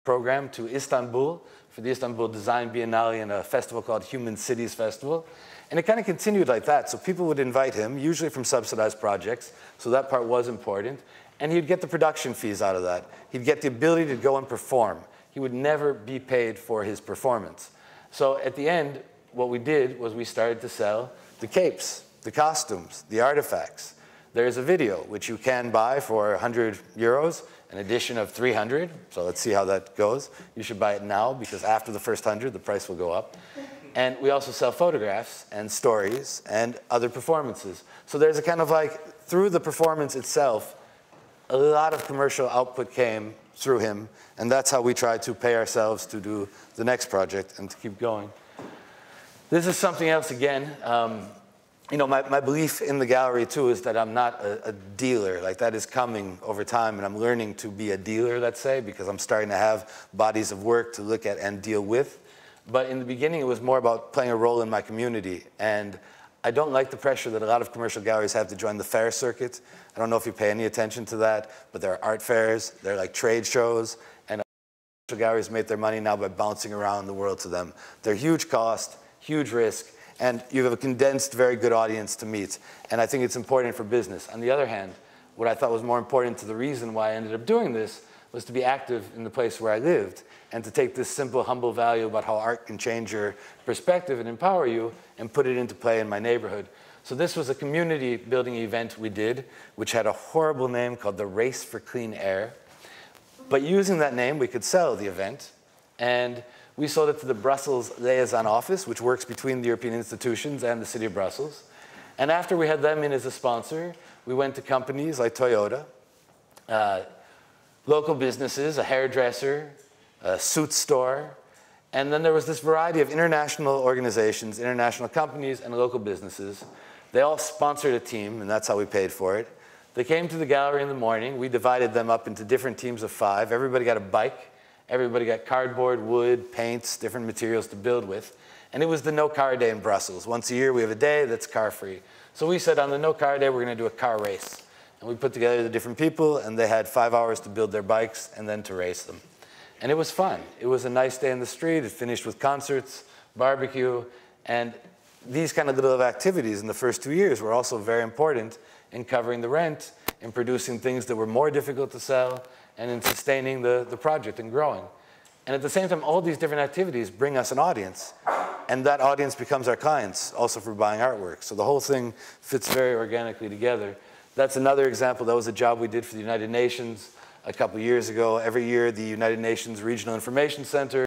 program to Istanbul for the Istanbul Design Biennale and a festival called Human Cities Festival. And it kind of continued like that. So people would invite him, usually from subsidized projects, so that part was important. And he'd get the production fees out of that. He'd get the ability to go and perform. He would never be paid for his performance. So at the end, what we did was we started to sell the capes, the costumes, the artifacts. There's a video, which you can buy for 100 euros, an edition of 300. So let's see how that goes. You should buy it now, because after the first 100, the price will go up. And we also sell photographs and stories and other performances. So there's a kind of like, through the performance itself, a lot of commercial output came through him, and that's how we try to pay ourselves to do the next project and to keep going. This is something else again. You know, my belief in the gallery too is that I'm not a dealer. Like, that is coming over time, and I'm learning to be a dealer, let's say, because I'm starting to have bodies of work to look at and deal with. But in the beginning, it was more about playing a role in my community. And I don't like the pressure that a lot of commercial galleries have to join the fair circuit. I don't know if you pay any attention to that, but there are art fairs, there are like trade shows, and commercial galleries make their money now by bouncing around the world to them. They're huge cost, huge risk, and you have a condensed, very good audience to meet. And I think it's important for business. On the other hand, what I thought was more important to the reason why I ended up doing this was to be active in the place where I lived and to take this simple, humble value about how art can change your perspective and empower you and put it into play in my neighborhood. So this was a community building event we did, which had a horrible name called the Race for Clean Air. But using that name, we could sell the event. And we sold it to the Brussels Liaison Office, which works between the European institutions and the city of Brussels. And after we had them in as a sponsor, we went to companies like Toyota, local businesses, a hairdresser, a suit store, and then there was this variety of international organizations, international companies, and local businesses. They all sponsored a team, and that's how we paid for it. They came to the gallery in the morning. We divided them up into different teams of 5. Everybody got a bike. Everybody got cardboard, wood, paints, different materials to build with. And it was the No Car Day in Brussels. Once a year, we have a day that's car-free. So we said, on the No Car Day, we're going to do a car race. And we put together the different people, and they had 5 hours to build their bikes and then to race them. And it was fun. It was a nice day in the street. It finished with concerts, barbecue, and these kind of little activities in the first 2 years were also very important in covering the rent, in producing things that were more difficult to sell, and in sustaining the project and growing. And at the same time, all these different activities bring us an audience, and that audience becomes our clients, also for buying artwork. So the whole thing fits very organically together. That's another example. That was a job we did for the United Nations a couple years ago. Every year, the United Nations Regional Information Center